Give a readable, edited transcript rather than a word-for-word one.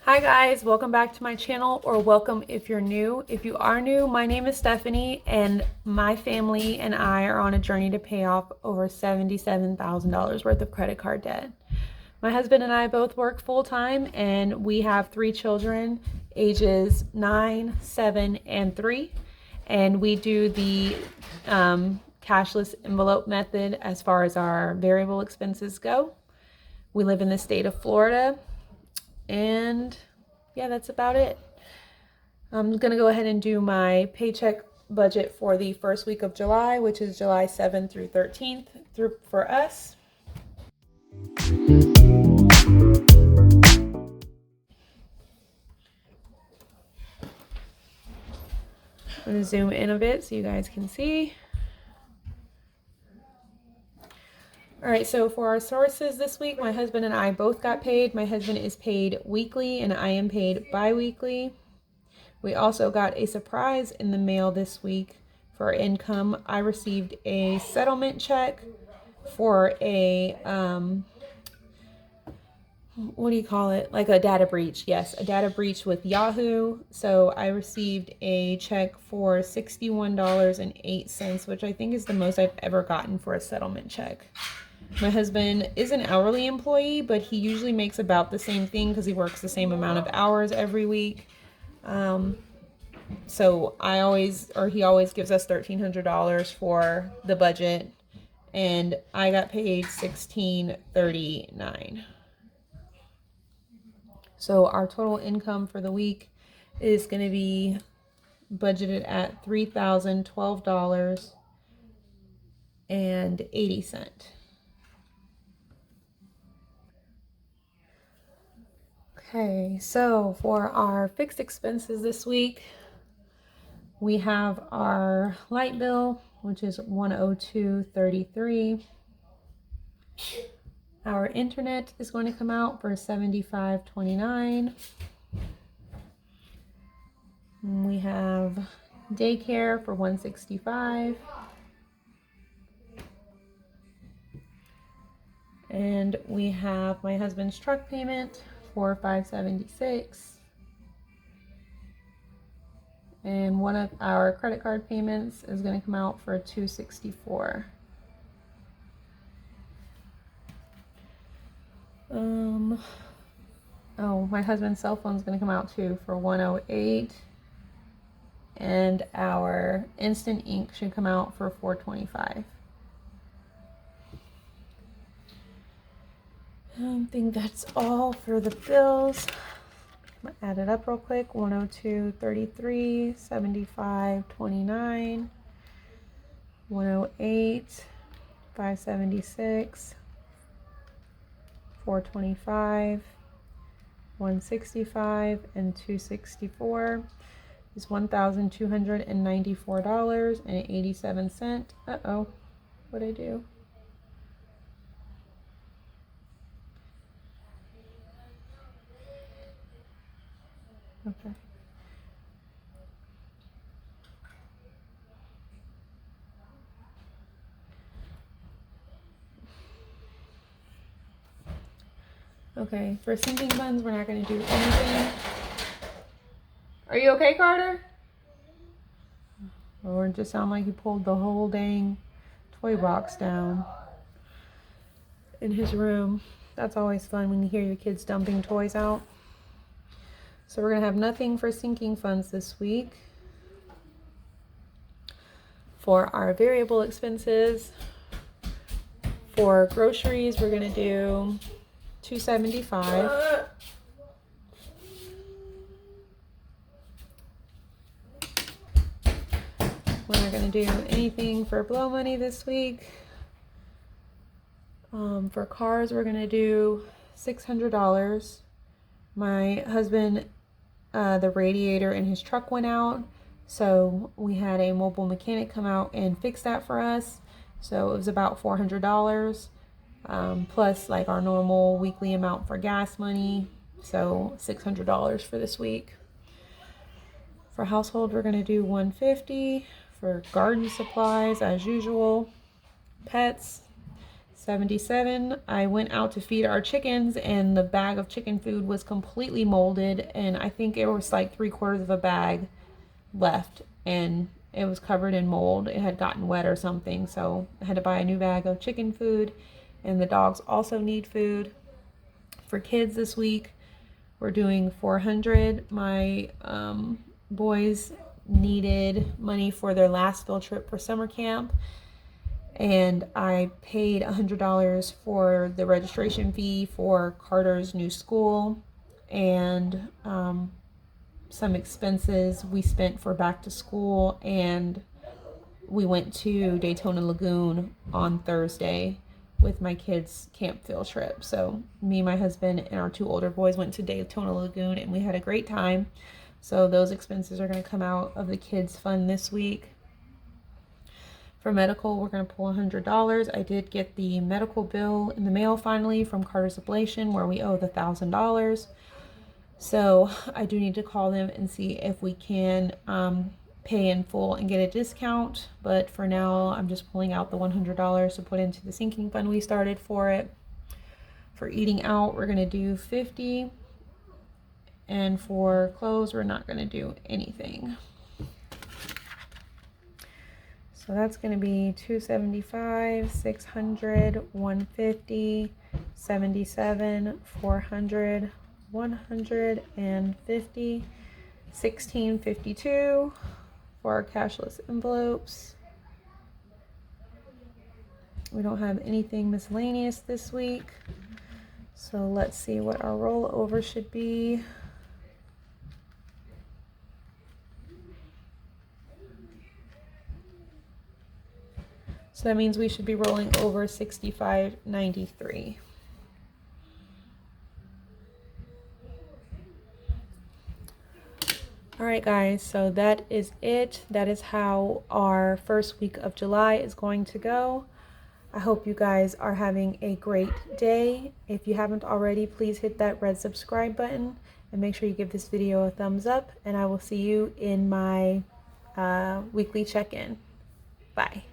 Hi guys, welcome back to my channel, or welcome if you're new. If you are new, my name is Stephanie and my family and I are on a journey to pay off over $77,000 worth of credit card debt. My husband and I both work full-time and we have 3 children, ages 9, 7, and 3. And we do the cashless envelope method as far as our variable expenses go. We live in the state of Florida. And yeah, that's about it. I'm going to go ahead and do my paycheck budget for the first week of July, which is July 7th through 13th for us. I'm going to zoom in a bit so you guys can see. All right, so for our sources this week, my husband and I both got paid. My husband is paid weekly and I am paid bi-weekly. We also got a surprise in the mail this week for our income. I received a settlement check for a, what do you call it? Like a data breach. Yes, a data breach with Yahoo. So I received a check for $61.08, which I think is the most I've ever gotten for a settlement check. My husband is an hourly employee, but he usually makes about the same thing because he works the same amount of hours every week. So he always gives us $1,300 for the budget, and I got paid $16.39. So our total income for the week is going to be budgeted at $3,012.80. Okay, so for our fixed expenses this week, we have our light bill, which is $102.33. Our internet is going to come out for $75.29. We have daycare for $165. And we have my husband's truck payment for $576. And one of our credit card payments is going to come out for $264. Oh, my husband's cell phone is going to come out too for $108. And our instant ink should come out for $425. I think that's all for the bills. I'm gonna add it up real quick. 102.33, 75.29, 108, 576, 425, 165, and 264 is $1,294.87. Uh-oh, what'd I do? Okay. Okay, for sinking funds, we're not going to do anything. Are you okay, Carter? Or it just sounded like he pulled the whole dang toy box down in his room. That's always fun when you hear your kids dumping toys out. So we're going to have nothing for sinking funds this week. For our variable expenses, for groceries, we're going to do $275. We're not going to do anything for blow money this week. For cars, we're going to do $600. My husband, the radiator in his truck went out, so we had a mobile mechanic come out and fix that for us. So it was about $400, plus like our normal weekly amount for gas money. So $600 for this week. For household, we're going to do $150. For garden supplies, as usual. Pets, 77. I went out to feed our chickens and the bag of chicken food was completely molded, and I think it was like 3/4 of a bag left and it was covered in mold. It had gotten wet or something, so I had to buy a new bag of chicken food, and the dogs also need food. For kids this week, we're doing 400. My boys needed money for their last field trip for summer camp, and I paid $100 for the registration fee for Carter's new school, and some expenses we spent for back to school, and we went to Daytona Lagoon on Thursday with my kids' camp field trip. So me, my husband, and our 2 older boys went to Daytona Lagoon and we had a great time. So those expenses are going to come out of the kids' fund this week. For medical, we're going to pull $100. I did get the medical bill in the mail finally from Carter's Ablation, where we owe the $1,000. So I do need to call them and see if we can pay in full and get a discount. But for now, I'm just pulling out the $100 to put into the sinking fund we started for it. For eating out, we're going to do 50. And for clothes, we're not going to do anything. So that's going to be 275, 600, 150, 77, 400, 150, 1652 for our cashless envelopes. We don't have anything miscellaneous this week. So let's see what our rollover should be. So that means we should be rolling over $65.93. All right, guys, so that is it. That is how our first week of July is going to go. I hope you guys are having a great day. If you haven't already, please hit that red subscribe button and make sure you give this video a thumbs up, and I will see you in my weekly check-in. Bye.